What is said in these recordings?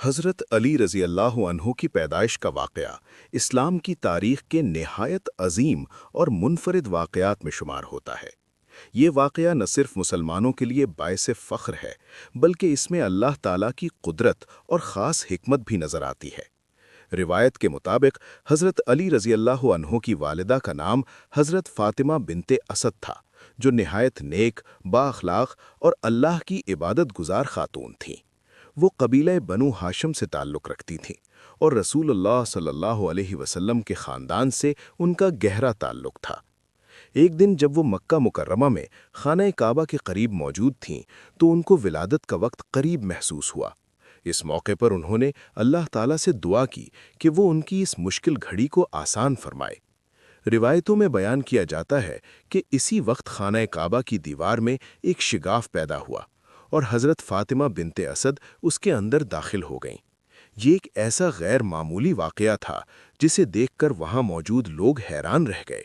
حضرت علی رضی اللہ عنہ کی پیدائش کا واقعہ اسلام کی تاریخ کے نہایت عظیم اور منفرد واقعات میں شمار ہوتا ہے۔ یہ واقعہ نہ صرف مسلمانوں کے لیے باعث فخر ہے، بلکہ اس میں اللہ تعالیٰ کی قدرت اور خاص حکمت بھی نظر آتی ہے۔ روایت کے مطابق حضرت علی رضی اللہ عنہ کی والدہ کا نام حضرت فاطمہ بنت اسد تھا، جو نہایت نیک، با اخلاق اور اللہ کی عبادت گزار خاتون تھیں۔ وہ قبیلہ بنو ہاشم سے تعلق رکھتی تھیں اور رسول اللہ صلی اللہ علیہ وسلم کے خاندان سے ان کا گہرا تعلق تھا۔ ایک دن جب وہ مکہ مکرمہ میں خانہ کعبہ کے قریب موجود تھیں تو ان کو ولادت کا وقت قریب محسوس ہوا۔ اس موقع پر انہوں نے اللہ تعالیٰ سے دعا کی کہ وہ ان کی اس مشکل گھڑی کو آسان فرمائے۔ روایتوں میں بیان کیا جاتا ہے کہ اسی وقت خانہ کعبہ کی دیوار میں ایک شگاف پیدا ہوا اور حضرت فاطمہ بنت اسد اس کے اندر داخل ہو گئیں۔ یہ ایک ایسا غیر معمولی واقعہ تھا جسے دیکھ کر وہاں موجود لوگ حیران رہ گئے۔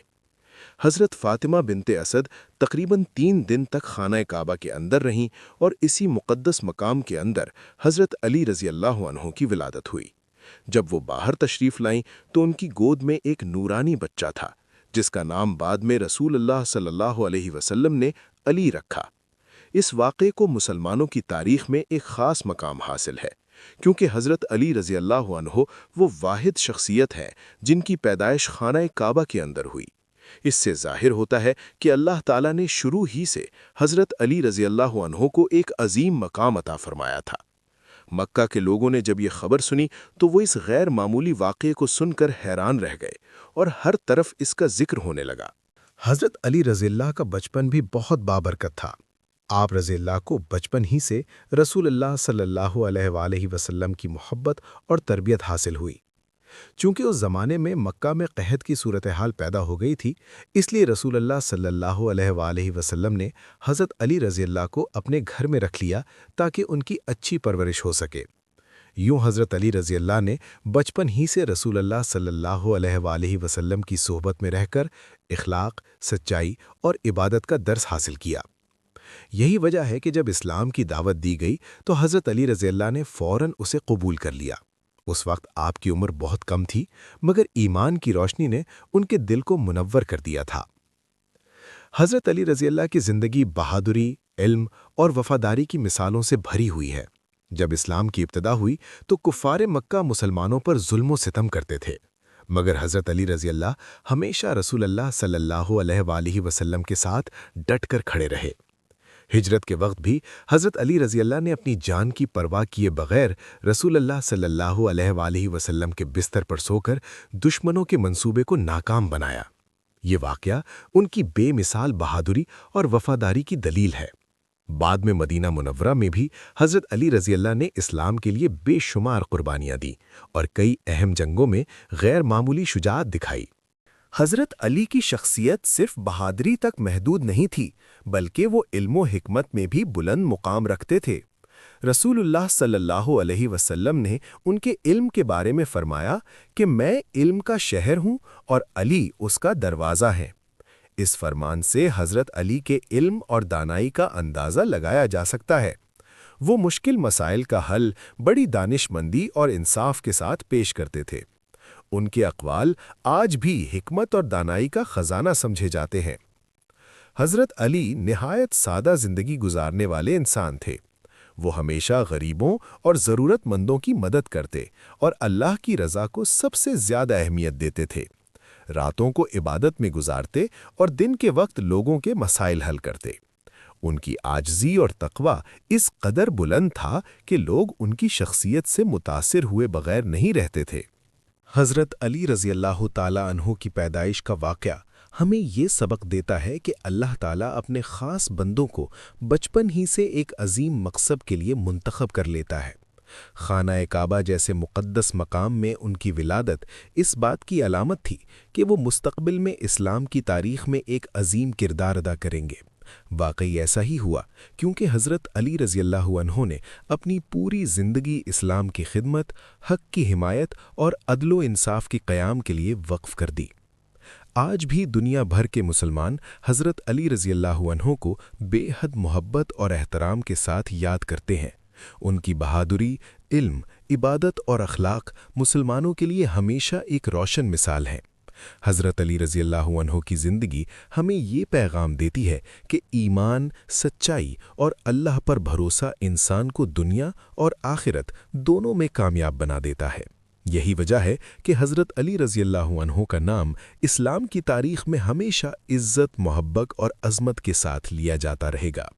حضرت فاطمہ بنت اسد تقریباً 3 دن تک خانہ کعبہ کے اندر رہیں اور اسی مقدس مقام کے اندر حضرت علی رضی اللہ عنہ کی ولادت ہوئی۔ جب وہ باہر تشریف لائیں تو ان کی گود میں ایک نورانی بچہ تھا، جس کا نام بعد میں رسول اللہ صلی اللہ علیہ وسلم نے علی رکھا۔ اس واقعے کو مسلمانوں کی تاریخ میں ایک خاص مقام حاصل ہے، کیونکہ حضرت علی رضی اللہ عنہ وہ واحد شخصیت ہے جن کی پیدائش خانہ کعبہ کے اندر ہوئی۔ اس سے ظاہر ہوتا ہے کہ اللہ تعالیٰ نے شروع ہی سے حضرت علی رضی اللہ عنہ کو ایک عظیم مقام عطا فرمایا تھا۔ مکہ کے لوگوں نے جب یہ خبر سنی تو وہ اس غیر معمولی واقعے کو سن کر حیران رہ گئے اور ہر طرف اس کا ذکر ہونے لگا۔ حضرت علی رضی اللہ کا بچپن بھی بہت بابرکت تھا۔ آپ رضی اللہ کو بچپن ہی سے رسول اللہ صلی اللہ علیہ وآلہ وسلم کی محبت اور تربیت حاصل ہوئی۔ چونکہ اس زمانے میں مکہ میں قحط کی صورتحال پیدا ہو گئی تھی، اس لیے رسول اللہ صلی اللہ علیہ وآلہ وسلم نے حضرت علی رضی اللہ کو اپنے گھر میں رکھ لیا تاکہ ان کی اچھی پرورش ہو سکے۔ یوں حضرت علی رضی اللہ نے بچپن ہی سے رسول اللہ صلی اللہ علیہ وآلہ وسلم کی صحبت میں رہ کر اخلاق، سچائی اور عبادت کا درس حاصل کیا۔ یہی وجہ ہے کہ جب اسلام کی دعوت دی گئی تو حضرت علی رضی اللہ نے فوراً اسے قبول کر لیا۔ اس وقت آپ کی عمر بہت کم تھی، مگر ایمان کی روشنی نے ان کے دل کو منور کر دیا تھا۔ حضرت علی رضی اللہ کی زندگی بہادری، علم اور وفاداری کی مثالوں سے بھری ہوئی ہے۔ جب اسلام کی ابتدا ہوئی تو کفار مکہ مسلمانوں پر ظلم و ستم کرتے تھے، مگر حضرت علی رضی اللہ ہمیشہ رسول اللہ صلی اللہ علیہ وآلہ وسلم کے ساتھ ڈٹ کر کھڑے رہے۔ ہجرت کے وقت بھی حضرت علی رضی اللہ نے اپنی جان کی پرواہ کیے بغیر رسول اللہ صلی اللہ علیہ وآلہ وسلم کے بستر پر سو کر دشمنوں کے منصوبے کو ناکام بنایا۔ یہ واقعہ ان کی بے مثال بہادری اور وفاداری کی دلیل ہے۔ بعد میں مدینہ منورہ میں بھی حضرت علی رضی اللہ نے اسلام کے لیے بے شمار قربانیاں دیں اور کئی اہم جنگوں میں غیر معمولی شجاعت دکھائی۔ حضرت علی کی شخصیت صرف بہادری تک محدود نہیں تھی، بلکہ وہ علم و حکمت میں بھی بلند مقام رکھتے تھے۔ رسول اللہ صلی اللہ علیہ وسلم نے ان کے علم کے بارے میں فرمایا کہ میں علم کا شہر ہوں اور علی اس کا دروازہ ہے۔ اس فرمان سے حضرت علی کے علم اور دانائی کا اندازہ لگایا جا سکتا ہے۔ وہ مشکل مسائل کا حل بڑی دانش مندی اور انصاف کے ساتھ پیش کرتے تھے۔ ان کے اقوال آج بھی حکمت اور دانائی کا خزانہ سمجھے جاتے ہیں۔ حضرت علی نہایت سادہ زندگی گزارنے والے انسان تھے۔ وہ ہمیشہ غریبوں اور ضرورت مندوں کی مدد کرتے اور اللہ کی رضا کو سب سے زیادہ اہمیت دیتے تھے۔ راتوں کو عبادت میں گزارتے اور دن کے وقت لوگوں کے مسائل حل کرتے۔ ان کی عاجزی اور تقوی اس قدر بلند تھا کہ لوگ ان کی شخصیت سے متاثر ہوئے بغیر نہیں رہتے تھے۔ حضرت علی رضی اللہ تعالیٰ عنہ کی پیدائش کا واقعہ ہمیں یہ سبق دیتا ہے کہ اللہ تعالیٰ اپنے خاص بندوں کو بچپن ہی سے ایک عظیم مقصد کے لیے منتخب کر لیتا ہے۔ خانہ کعبہ جیسے مقدس مقام میں ان کی ولادت اس بات کی علامت تھی کہ وہ مستقبل میں اسلام کی تاریخ میں ایک عظیم کردار ادا کریں گے۔ واقعی ایسا ہی ہوا، کیونکہ حضرت علی رضی اللہ عنہ نے اپنی پوری زندگی اسلام کی خدمت، حق کی حمایت اور عدل و انصاف کے قیام کے لیے وقف کر دی۔ آج بھی دنیا بھر کے مسلمان حضرت علی رضی اللہ عنہ کو بے حد محبت اور احترام کے ساتھ یاد کرتے ہیں۔ ان کی بہادری، علم، عبادت اور اخلاق مسلمانوں کے لیے ہمیشہ ایک روشن مثال ہیں۔ حضرت علی رضی اللہ عنہ کی زندگی ہمیں یہ پیغام دیتی ہے کہ ایمان، سچائی اور اللہ پر بھروسہ انسان کو دنیا اور آخرت دونوں میں کامیاب بنا دیتا ہے۔ یہی وجہ ہے کہ حضرت علی رضی اللہ عنہ کا نام اسلام کی تاریخ میں ہمیشہ عزت، محبت اور عظمت کے ساتھ لیا جاتا رہے گا۔